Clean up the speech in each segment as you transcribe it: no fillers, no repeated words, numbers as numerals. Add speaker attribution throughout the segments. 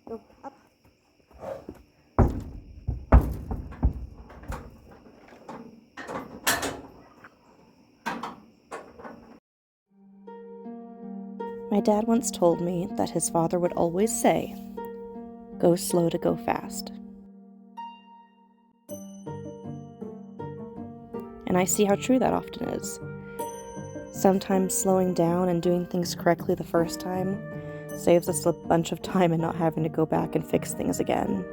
Speaker 1: Go up. My dad once told me that his father would always say, "Go slow to go fast." And I see how true that often is. Sometimes slowing down and doing things correctly the first time saves us a bunch of time and not having to go back and fix things again.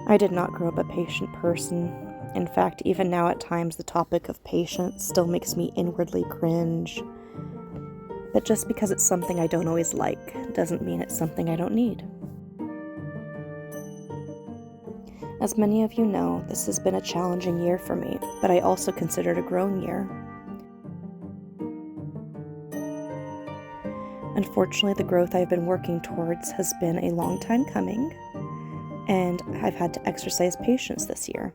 Speaker 1: I did not grow up a patient person. In fact, even now at times the topic of patience still makes me inwardly cringe. But just because it's something I don't always like doesn't mean it's something I don't need. As many of you know, this has been a challenging year for me, but I also consider it a growing year. Unfortunately, the growth I've been working towards has been a long time coming, and I've had to exercise patience this year,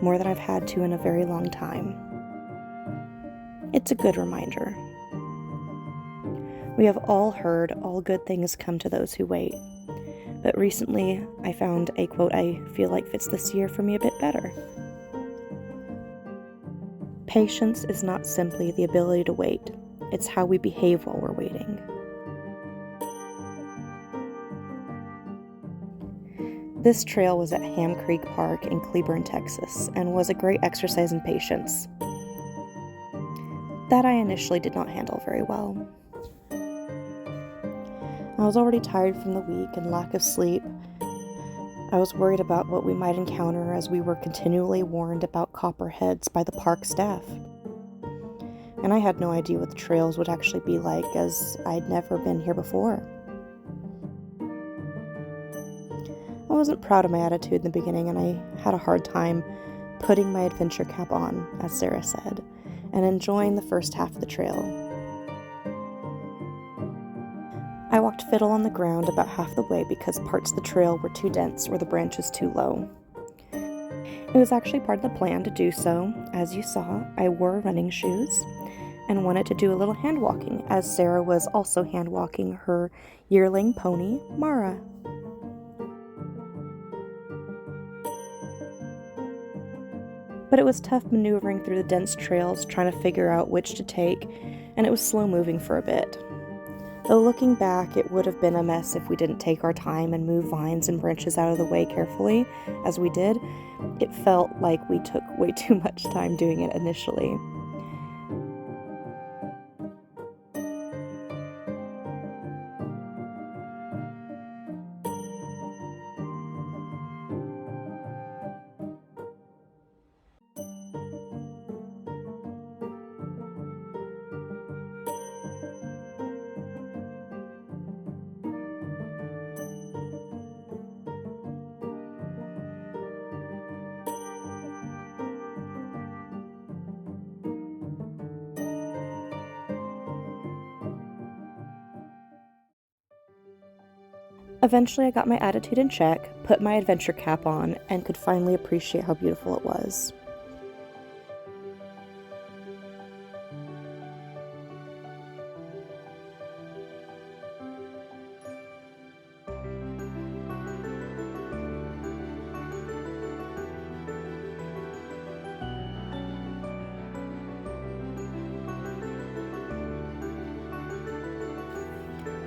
Speaker 1: more than I've had to in a very long time. It's a good reminder. We have all heard all good things come to those who wait, but recently I found a quote I feel like fits this year for me a bit better. Patience is not simply the ability to wait, it's how we behave while we're waiting. This trail was at Ham Creek Park in Cleburne, Texas, and was a great exercise in patience. That I initially did not handle very well. I was already tired from the week and lack of sleep. I was worried about what we might encounter as we were continually warned about copperheads by the park staff. And I had no idea what the trails would actually be like, as I'd never been here before. I wasn't proud of my attitude in the beginning, and I had a hard time putting my adventure cap on, as Sarah said, and enjoying the first half of the trail. I walked fiddle on the ground about half the way because parts of the trail were too dense or the branches too low. It was actually part of the plan to do so. As you saw, I wore running shoes and wanted to do a little hand walking, as Sarah was also hand walking her yearling pony, Mara. But it was tough maneuvering through the dense trails, trying to figure out which to take, and it was slow moving for a bit. Though looking back, it would have been a mess if we didn't take our time and move vines and branches out of the way carefully, as we did. It felt like we took way too much time doing it initially. Eventually, I got my attitude in check, put my adventure cap on, and could finally appreciate how beautiful it was.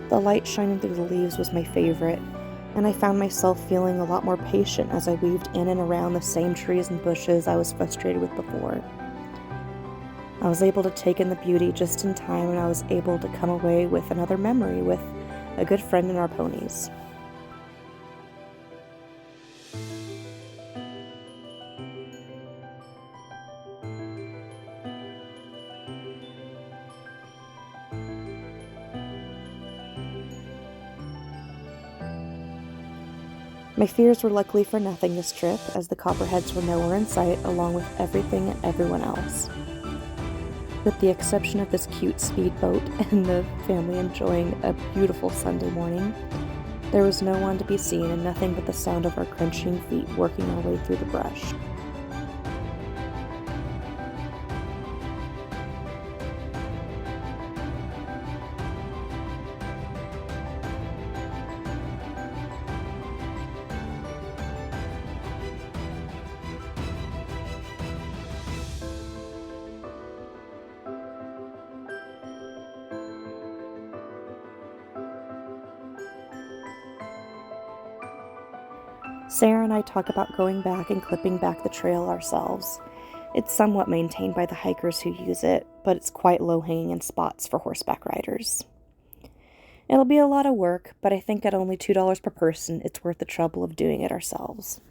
Speaker 1: The light shining through the leaves was my favorite, and I found myself feeling a lot more patient as I weaved in and around the same trees and bushes I was frustrated with before. I was able to take in the beauty just in time, and I was able to come away with another memory with a good friend and our ponies. My fears were luckily for nothing this trip, as the copperheads were nowhere in sight, along with everything and everyone else. With the exception of this cute speedboat and the family enjoying a beautiful Sunday morning, there was no one to be seen and nothing but the sound of our crunching feet working our way through the brush. Sarah and I talk about going back and clipping back the trail ourselves. It's somewhat maintained by the hikers who use it, but it's quite low-hanging in spots for horseback riders. It'll be a lot of work, but I think at only $2 per person, it's worth the trouble of doing it ourselves.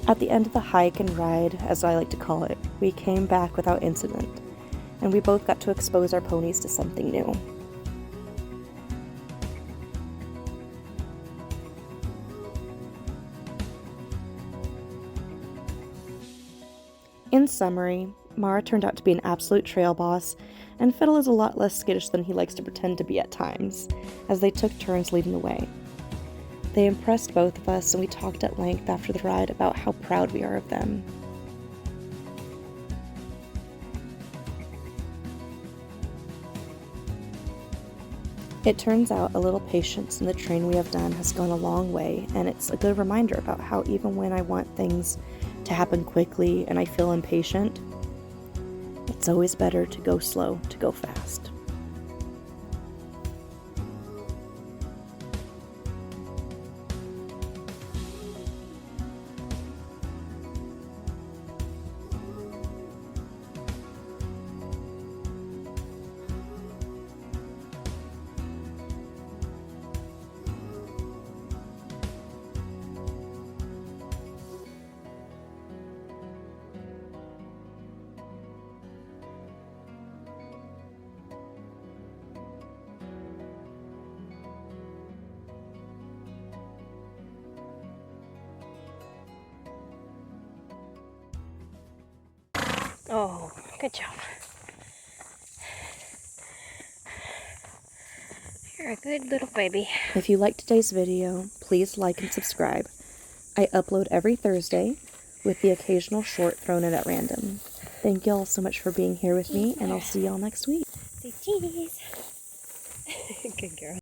Speaker 1: At the end of the hike and ride, as I like to call it, we came back without incident, and we both got to expose our ponies to something new. In summary, Mara turned out to be an absolute trail boss, and Fiddle is a lot less skittish than he likes to pretend to be at times, as they took turns leading the way. They impressed both of us, and we talked at length after the ride about how proud we are of them. It turns out a little patience in the train we have done has gone a long way, and it's a good reminder about how even when I want things to happen quickly and I feel impatient, it's always better to go slow to go fast.
Speaker 2: Oh, good job. You're a good little baby.
Speaker 1: If you liked today's video, please like and subscribe. I upload every Thursday, with the occasional short thrown in at random. Thank you all so much for being here with me, and I'll see y'all next week.
Speaker 2: Say cheese. Good girl.